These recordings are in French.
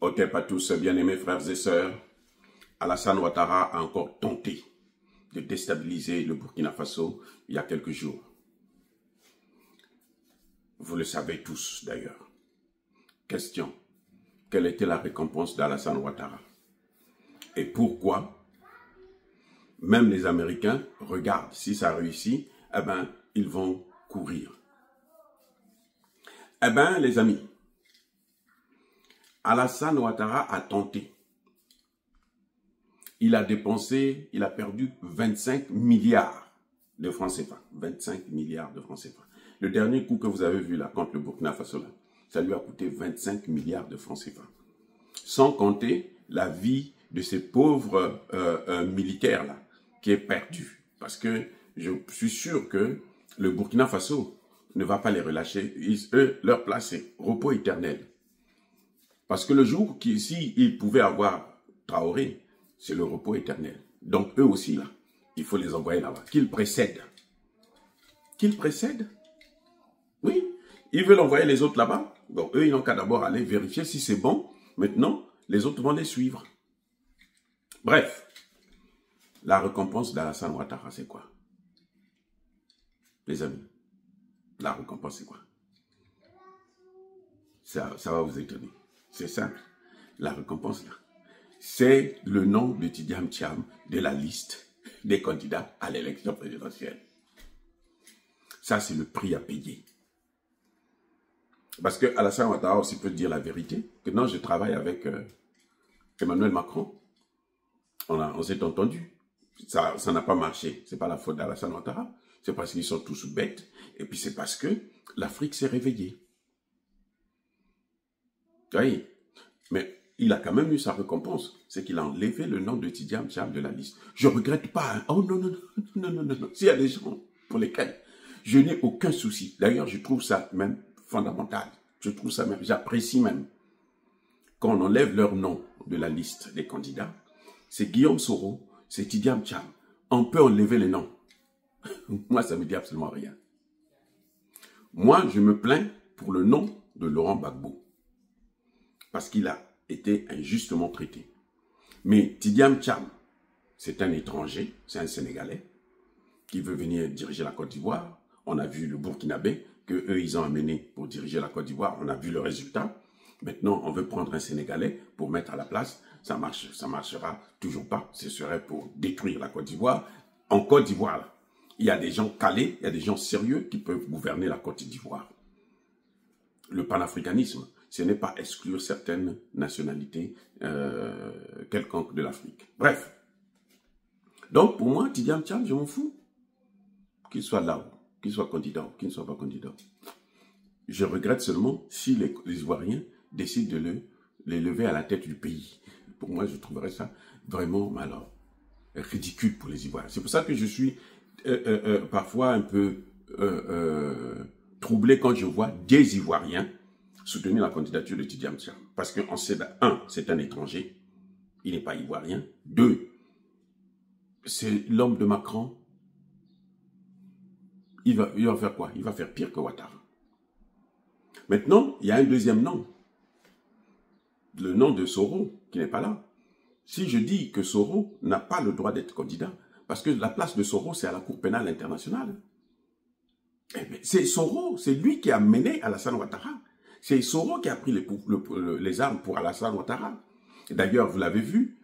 Otep à tous, bien-aimés frères et sœurs, Alassane Ouattara a encore tenté de déstabiliser le Burkina Faso il y a quelques jours. Vous le savez tous d'ailleurs. Question, quelle était la récompense d'Alassane Ouattara? Et pourquoi même les Américains regardent, si ça réussit, eh ben, ils vont courir. Eh bien, les amis, Alassane Ouattara a tenté. Il a dépensé, il a perdu 25 milliards de francs CFA. 25 milliards de francs CFA. Le dernier coup que vous avez vu là, contre le Burkina Faso, là, ça lui a coûté 25 milliards de francs CFA. Sans compter la vie de ces pauvres militaires là, qui est perdue. Parce que je suis sûr que le Burkina Faso ne va pas les relâcher. Eux, leur place, c'est repos éternel. Parce que le jour s'ils pouvaient avoir Traoré, c'est le repos éternel. Donc eux aussi, là, il faut les envoyer là-bas. Qu'ils précèdent. Qu'ils précèdent. Oui, ils veulent envoyer les autres là-bas. Donc eux, ils n'ont qu'à d'abord aller vérifier si c'est bon. Maintenant, les autres vont les suivre. Bref, la récompense d'Alassane Ouattara, c'est quoi? Les amis, la récompense, c'est quoi? Ça va vous étonner. C'est simple. La récompense, là, c'est le nom de Tidiane Thiam de la liste des candidats à l'élection présidentielle. Ça, c'est le prix à payer. Parce que Alassane Ouattara aussi peut dire la vérité, que non, je travaille avec Emmanuel Macron. On s'est entendu. Ça n'a pas marché. Ce n'est pas la faute d'Alassane Ouattara. C'est parce qu'ils sont tous bêtes. Et puis c'est parce que l'Afrique s'est réveillée. Oui. Mais il a quand même eu sa récompense. C'est qu'il a enlevé le nom de Tidiane Thiam de la liste. Je ne regrette pas. Hein. Oh non, non, non, non, non, non. S'il y a des gens pour lesquels je n'ai aucun souci. D'ailleurs, je trouve ça même fondamental. Je trouve ça même, j'apprécie même. Quand on enlève leur nom de la liste des candidats, c'est Guillaume Soro, c'est Tidiane Thiam. On peut enlever les noms. Moi, ça ne me dit absolument rien. Moi, je me plains pour le nom de Laurent Gbagbo. Parce qu'il a été injustement traité. Mais Tidiane Thiam, c'est un étranger, c'est un Sénégalais, qui veut venir diriger la Côte d'Ivoire. On a vu le Burkinabé, qu'eux, ils ont amené pour diriger la Côte d'Ivoire. On a vu le résultat. Maintenant, on veut prendre un Sénégalais pour mettre à la place. Ça marchera toujours pas. Ce serait pour détruire la Côte d'Ivoire. En Côte d'Ivoire, il y a des gens calés, il y a des gens sérieux qui peuvent gouverner la Côte d'Ivoire. Le panafricanisme, ce n'est pas exclure certaines nationalités quelconques de l'Afrique. Bref. Donc, pour moi, Tidiane Thiam, je m'en fous. Qu'il soit là, qu'il soit candidat, qu'il ne soit pas candidat. Je regrette seulement si les Ivoiriens décident de les lever à la tête du pays. Pour moi, je trouverais ça vraiment alors, ridicule pour les Ivoiriens. C'est pour ça que je suis parfois un peu troublé quand je vois des Ivoiriens soutenir la candidature de Tidiane Thiam. Parce qu'on sait, un, c'est un étranger, il n'est pas ivoirien. Deux, c'est l'homme de Macron. Il va faire quoi? Il va faire pire que Ouattara. Maintenant, il y a un deuxième nom. Le nom de Soro, qui n'est pas là. Si je dis que Soro n'a pas le droit d'être candidat, parce que la place de Soro, c'est à la Cour pénale internationale. Eh bien, c'est Soro, c'est lui qui a mené Alassane Ouattara. C'est Soro qui a pris les armes pour Alassane Ouattara. D'ailleurs, vous l'avez vu,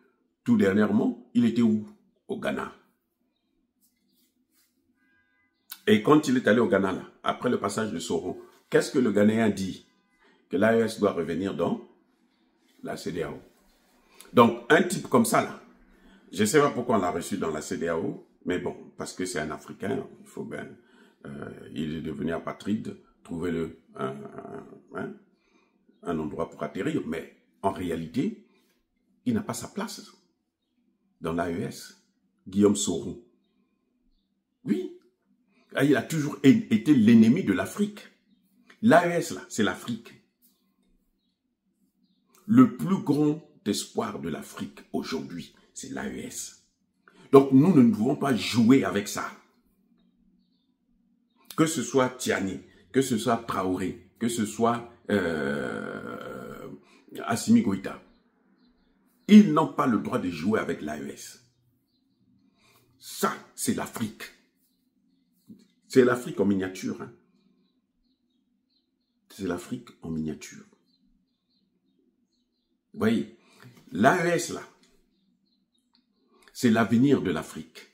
tout dernièrement, il était où? Au Ghana. Et quand il est allé au Ghana, là, après le passage de Soro, qu'est-ce que le Ghanéen dit? Que l'AES doit revenir dans la CEDEAO. Donc, un type comme ça, là, je ne sais pas pourquoi on l'a reçu dans la CEDEAO, mais bon, parce que c'est un Africain, il faut bien, il est devenu apatride, trouver un endroit pour atterrir, mais en réalité, il n'a pas sa place dans l'AES. Guillaume Soro. Oui. Il a toujours été l'ennemi de l'Afrique. L'AES, là, c'est l'Afrique. Le plus grand espoir de l'Afrique aujourd'hui, c'est l'AES. Donc, nous ne pouvons pas jouer avec ça. Que ce soit Tiani, que ce soit Traoré, que ce soit Assimi Goïta, Ils n'ont pas le droit de jouer avec l'AES. Ça, c'est l'Afrique. C'est l'Afrique en miniature. Hein. C'est l'Afrique en miniature. Vous voyez, l'AES, là, c'est l'avenir de l'Afrique.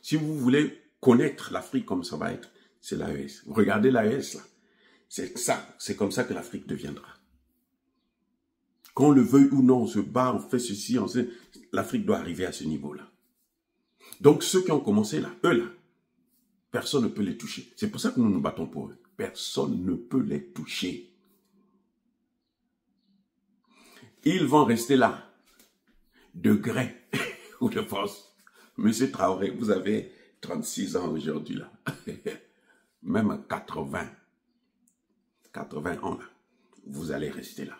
Si vous voulez connaître l'Afrique comme ça va être, c'est l'AES. Regardez l'AES, là. C'est ça, c'est comme ça que l'Afrique deviendra. Qu'on le veuille ou non, on se bat, on fait ceci, l'Afrique doit arriver à ce niveau-là. Donc ceux qui ont commencé là, eux là, personne ne peut les toucher. C'est pour ça que nous nous battons pour eux. Personne ne peut les toucher. Ils vont rester là, de gré ou de force. Monsieur Traoré, vous avez 36 ans aujourd'hui là. Même à 80 ans là, vous allez rester là.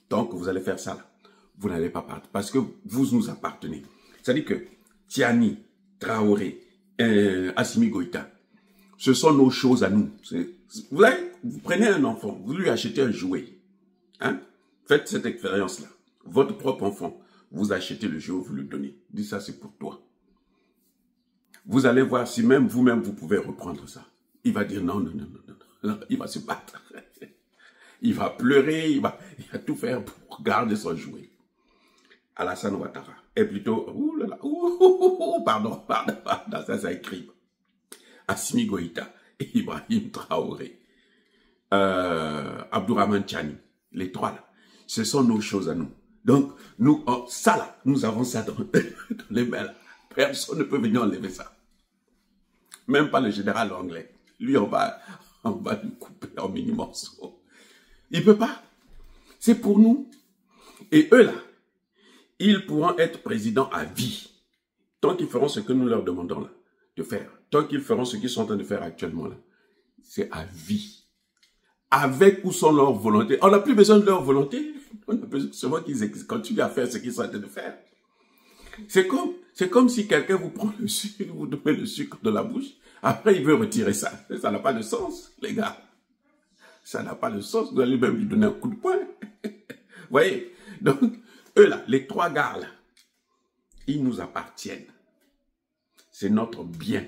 Donc vous allez faire ça là. Vous n'allez pas partir parce que vous nous appartenez. C'est-à-dire que Tiani, Traoré, Assimi Goïta, ce sont nos choses à nous. Vous prenez un enfant, vous lui achetez un jouet. Hein? Faites cette expérience-là. Votre propre enfant, vous achetez le jouet, vous le donnez. Dites ça, c'est pour toi. Vous allez voir si même vous-même, vous pouvez reprendre ça. Il va dire non, non, non, non, non. Il va se battre. Il va pleurer, il va tout faire pour garder son jouet. Alassane Ouattara est plutôt, pardon, ça c'est un crime. Assimi Goïta, Ibrahim Traoré, Abdourahmane Tchani, les trois là, ce sont nos choses à nous. Donc, nous, ça là, nous avons ça dans les mains là. Personne ne peut venir enlever ça. Même pas le général anglais. Lui, on va lui couper en mini morceaux. Il ne peut pas. C'est pour nous. Et eux là, ils pourront être présidents à vie. Tant qu'ils feront ce que nous leur demandons là, de faire. Tant qu'ils feront ce qu'ils sont en train de faire actuellement là. C'est à vie. Avec ou sans leur volonté. On n'a plus besoin de leur volonté. On a besoin seulement qu'ils continuent à faire ce qu'ils sont en train de faire. C'est comme si quelqu'un vous prend le sucre, vous met le sucre de la bouche. Après, il veut retirer ça. Ça n'a pas de sens, les gars. Ça n'a pas de sens. Vous allez même lui donner un coup de poing. Vous voyez? Donc, eux là, les trois gars là, ils nous appartiennent. C'est notre bien.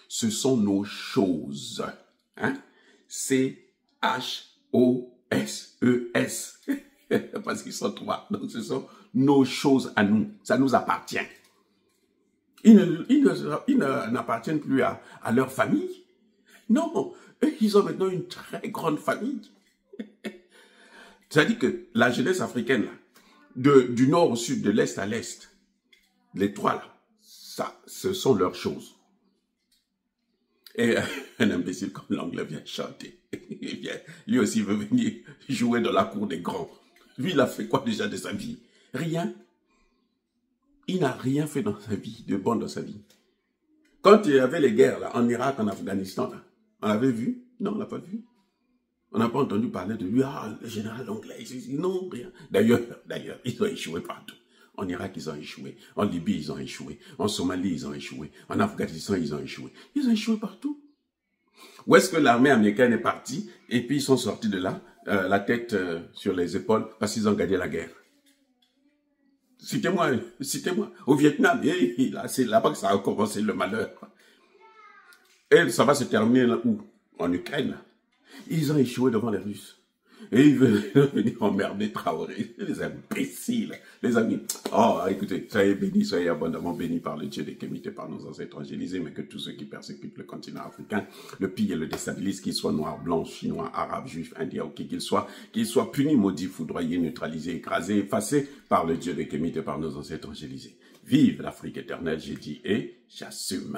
Ce sont nos choses. Hein? C-H-O-S-E-S. Parce qu'ils sont trois. Donc, ce sont nos choses à nous. Ça nous appartient. Ils n'appartiennent plus à leur famille. Non, eux, ils ont maintenant une très grande famille. C'est-à-dire que la jeunesse africaine, là, du nord au sud, de l'est à l'est, les trois là, ça, ce sont leurs choses. Et un imbécile comme l'anglais vient chanter. Lui aussi veut venir jouer dans la cour des grands. Lui, il a fait quoi déjà de sa vie? Rien. Il n'a rien fait dans sa vie, de bon dans sa vie. Quand il y avait les guerres là, en Irak, en Afghanistan, là, on l'avait vu? Non, on l'a pas vu. On n'a pas entendu parler de lui. Ah, le général anglais, non, rien. D'ailleurs, ils ont échoué partout. En Irak, ils ont échoué. En Libye, ils ont échoué. En Somalie, ils ont échoué. En Afghanistan, ils ont échoué. Ils ont échoué partout. Où est-ce que l'armée américaine est partie et puis ils sont sortis de là, la tête sur les épaules, parce qu'ils ont gagné la guerre? Citez-moi. Au Vietnam, c'est là-bas que ça a commencé le malheur. Et ça va se terminer là où? En Ukraine. Ils ont échoué devant les Russes. Et ils veulent venir emmerder Traoré. Les imbéciles. Les amis. Oh, écoutez, soyez bénis, soyez abondamment bénis par le Dieu des Kémites et par nos ancêtres angélisés, mais que tous ceux qui persécutent le continent africain, le pillent et le déstabilisent, qu'ils soient noirs, blancs, chinois, arabes, juifs, indiens, ou qui qu'ils soient punis, maudits, foudroyés, neutralisés, écrasés, effacés par le Dieu des Kémites et par nos ancêtres angélisés. Vive l'Afrique éternelle, j'ai dit, et j'assume.